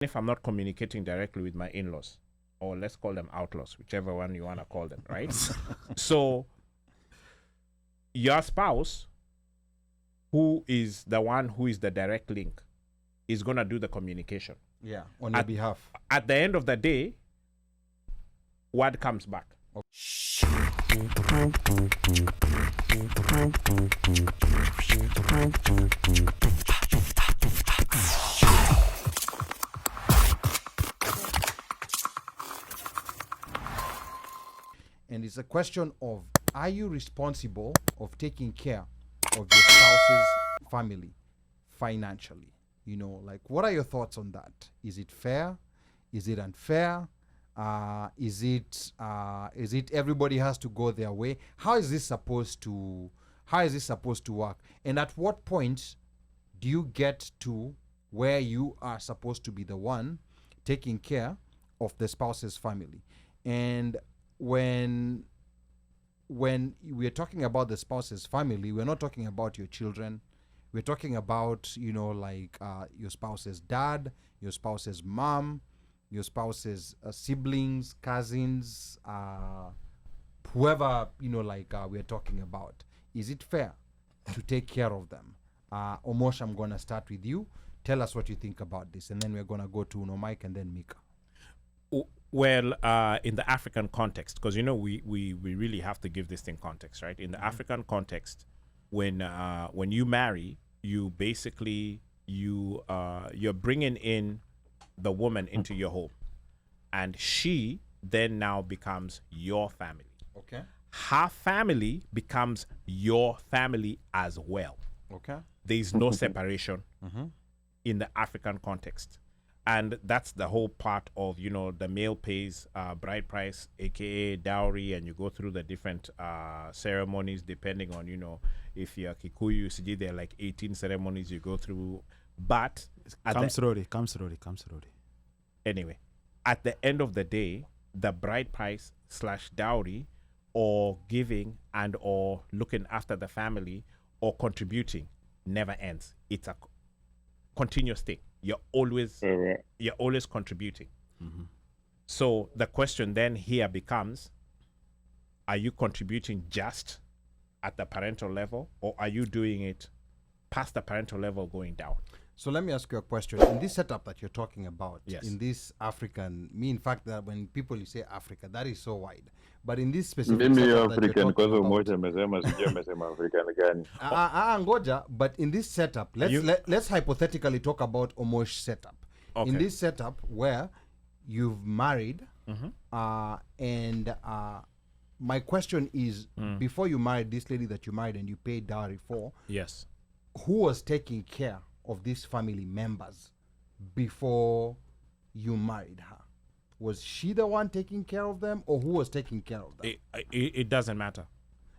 if I'm not communicating directly with my in-laws, or let's call them outlaws, whichever one you want to call them, right? So your spouse, who is the one who is the direct link, is going to do the communication. Yeah, on your behalf. At the end of the day, what comes back? And it's a question of, are you responsible of taking care of your spouse's family financially? You know, like, what are your thoughts on that? Is it fair? Is it unfair? Is it everybody has to go their way? How is this supposed to work? And at what point do you get to where you are supposed to be the one taking care of the spouse's family? And when we're talking about the spouse's family, we're not talking about your children. We're talking about, you know, like your spouse's dad, your spouse's mom, your spouse's siblings, cousins, whoever, you know, like we're talking about. Is it fair to take care of them? Omosh, I'm going to start with you. Tell us what you think about this, and then we're going to go to Mike and then Mika. Well, in the African context, because, you know, we really have to give this thing context, right? In the African context, when you marry, you basically, you're bringing in the woman into your home, and she then now becomes your family. Okay. Her family becomes your family as well. Okay. There's no separation in the African context. And that's the whole part of, you know, the male pays bride price, aka dowry, and you go through the different ceremonies depending on, you know, if you're Kikuyu, there are like 18 ceremonies you go through. But Come slowly. Anyway, at the end of the day, the bride price / dowry, or giving and or looking after the family or contributing, never ends. It's a continuous thing. You're always contributing. So the question then here becomes, are you contributing just at the parental level, or are you doing it past the parental level going down? So let me ask you a question. In this setup that you're talking about, yes, in this African, in fact, that when people you say Africa, that is so wide. But in this specific setup that you're talking about, ngoja, but in this setup, let's hypothetically talk about Omosh setup. Okay. In this setup where you've married, and my question is, before you married this lady that you married and you paid dowry for, yes, who was taking care of these family members before you married her? Was she the one taking care of them, or who was taking care of them? It doesn't matter.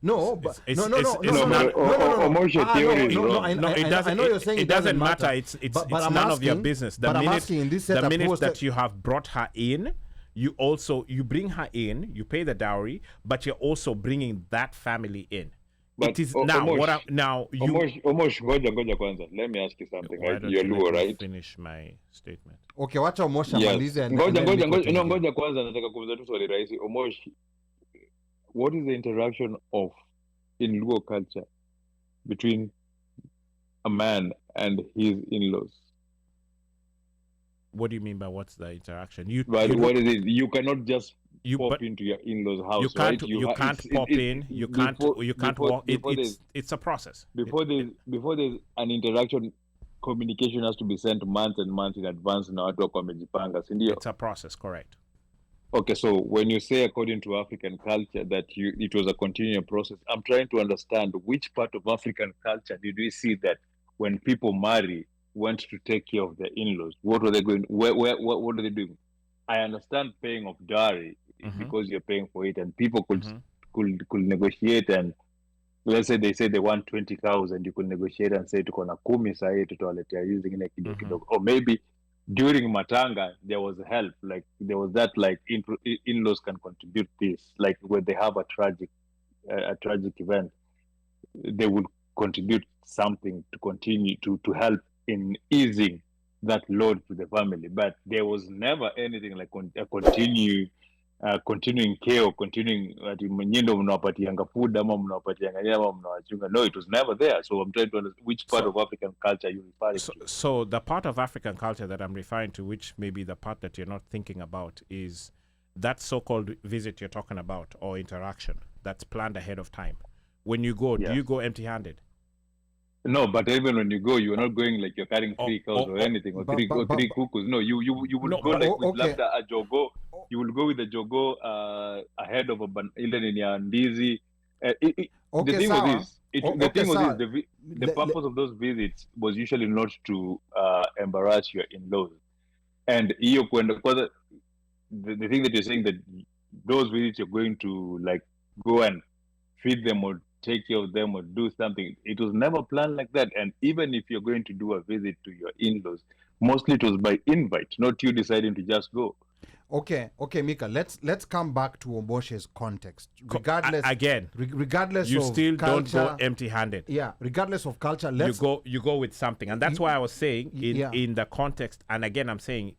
No, but no. It doesn't. I know you're saying it doesn't matter. It's none of your business. The minute that you have brought her in, you bring her in, you pay the dowry, but you're also bringing that family in. But it is Omosh, ngoja kwanza. Let me ask you something. Right? You're Luo, right? Finish my statement. Okay, wacha Omosh amalize. Ngoja kwanza nataka kuuliza tu swali rahisi. Omosh, what is the interaction of in Luo culture between a man and his in-laws? What do you mean by what's the interaction? What is it? You cannot just pop into your in-laws' house. You can't. Right? You can't pop in. You can't walk. It's a process. Before there's an interaction, communication has to be sent months and months in advance. Na watu wako wamejipanga, si ndio? It's a process, correct. Okay, so when you say according to African culture that it was a continual process, I'm trying to understand which part of African culture did we see that when people marry went to take care of their in-laws? What were they going? What are they doing? I understand paying of dowry because you're paying for it, and people could negotiate, and let's say they want 20,000, you could negotiate and say tuko na 10 sahi tutawaletea using ile kidogo, or maybe during matanga there was help, like there was that, like in-laws can contribute this, like when they have a tragic event, they would contribute something to continue to help in easing that load to the family. But there was never anything like continuing care or continuing mnyendo mnawapatianga food ama mnawapatianga nyama mnawachunga. No, it was never there. So I'm trying to understand which part of African culture are you referring to? So the part of African culture that I'm referring to, which may be the part that you're not thinking about, is that so-called visit you're talking about or interaction that's planned ahead of time. When you go, do you go empty-handed? No, but even when you go, you're not going like you're carrying 3 cows or anything, or three cuckoos. No, you would go like with labda a jogo. You will go with a jogo ahead of a ile nini ya ndizi. The thing was this. The purpose of those visits was usually not to embarrass your in-laws. And the thing that you're saying that those visits you're going to like go and feed them or take care of them or do something, it was never planned like that. And even if you're going to do a visit to your in-laws, mostly it was by invite, not you deciding to just go. Okay, Mika, let's come back to Omoshe's context. Regardless, regardless you of still culture, don't go empty-handed. Yeah, regardless of culture, you go with something, and that's why I was saying in the context. And again, I'm saying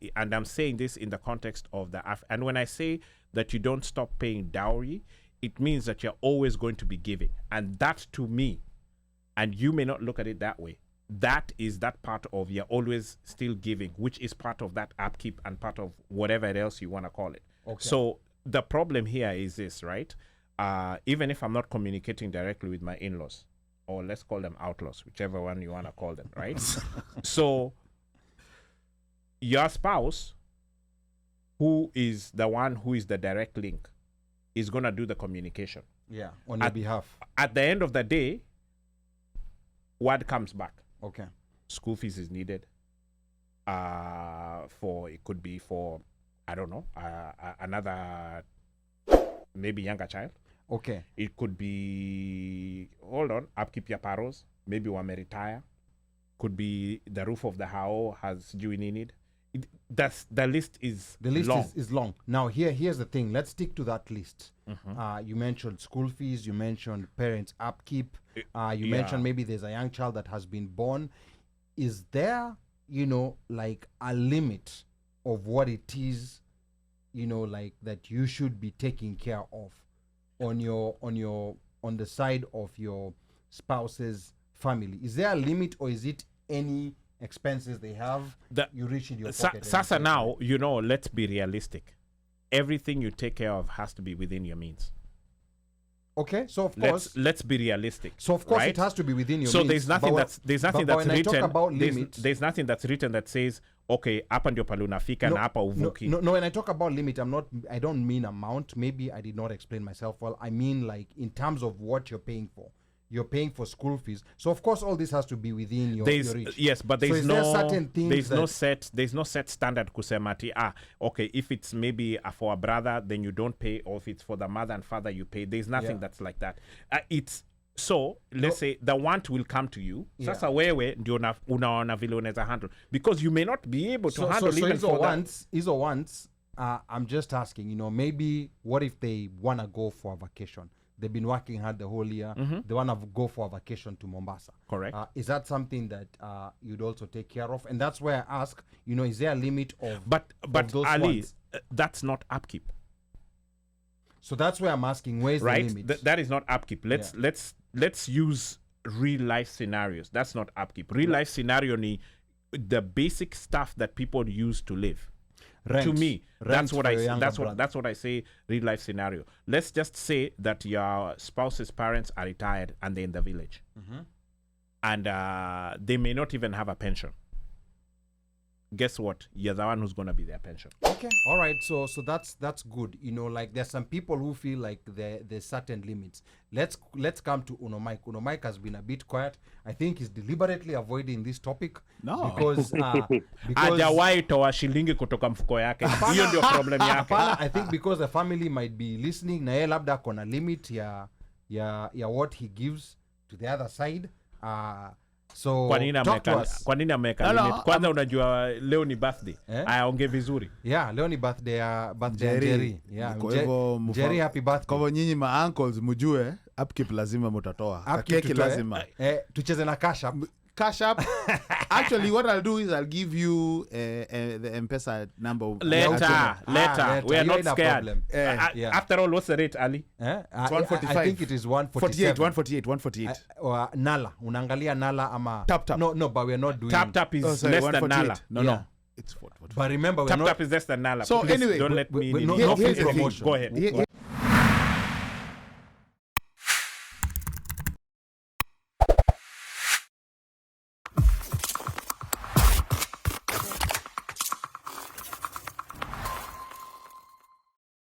this in the context of and when I say that you don't stop paying dowry, it means that you're always going to be giving. And that to me, and you may not look at it that way, that is that part of you're always still giving, which is part of that upkeep and part of whatever else you want to call it. Okay. So the problem here is this, right? Even if I'm not communicating directly with my in-laws, or let's call them outlaws, whichever one you want to call them, right? So your spouse, who is the one who is the direct link, is going to do the communication. Yeah, on your behalf. At the end of the day, word comes back. Okay. School fees is needed. It could be for, I don't know, another, maybe younger child. Okay. It could be, upkeep your paros. Maybe one may retire. Could be the roof of the house has due need. The list is long. Is long. Now here's the thing. Let's stick to that list. You mentioned school fees. You mentioned parents' upkeep. You mentioned maybe there's a young child that has been born. Is there, like a limit of what it is, like that you should be taking care of on the side of your spouse's family? Is there a limit, or is it any expenses they have, you reach in your pocket? Sasa now, let's be realistic. Everything you take care of has to be within your means. Okay, so of course, let's be realistic. So of course, right? It has to be within your means. So there's nothing written. There's nothing that's written that says, okay, hapa ndio paluna fika na hapa uvuki. No, when I talk about limit, I don't mean amount. Maybe I did not explain myself well. I mean like in terms of what you're paying for. You're paying for school fees, so of course all this has to be within your reach. Yes, but there's no set standard kusemati. Okay, if it's maybe for a brother, then you don't pay, or if it's for the mother and father, you pay. There's nothing that's like that. Let's say the want will come to you. Sasa wewe ndio unaona vile unaweza handle, because you may not be able to handle even for once. I'm just asking, maybe what if they wanna go for a vacation? They've been working hard the whole year. They want to go for a vacation to Mombasa. Correct. Is that something that you'd also take care of? And that's where I ask, is there a limit of But those Ali, that's not upkeep. So that's where I'm asking, where's the limit? That is not upkeep. Let's use real life scenarios. That's not upkeep. Real life scenario ni the basic stuff that people use to live. Rent. To me, that's what that's what I say. Real life scenario. Let's just say that your spouse's parents are retired and they're in the village, and they may not even have a pension. Guess what? You're the one who's gonna be their pension. Okay, all right. So that's good. Like there's some people who feel like there's certain limits. Let's come to Uno Mike has been a bit quiet. I think he's deliberately avoiding this topic. No, because hajawahi toa shilingi kutoka mfuko yake. Hiyo ndio problem yake. I think because the family might be listening, na yeye labda kona limit ya what he gives to the other side. So kwa nini ameweka limit? Kwanza unajua leo ni birthday. Aonge vizuri. Yeah, leo ni birthday Jerry. Yeah, Jerry, happy birthday. Kwa nyinyi ma uncles mjue upkeep lazima mtatoa. Keki lazima. Tucheze na cash up. Cash App. Actually, what I'll do is I'll give you the M-Pesa number. Later. We are not scared. After all, what's the rate, Ali? It's 145. I think it is 147. 148. Nala. Unangalia Nala ama... Tap. No, but we're not doing... Tap is less than Nala. No. It's 445. But remember, we're Tap not... is less than Nala. So Please anyway, don't let me... no here's the promotion. Go ahead.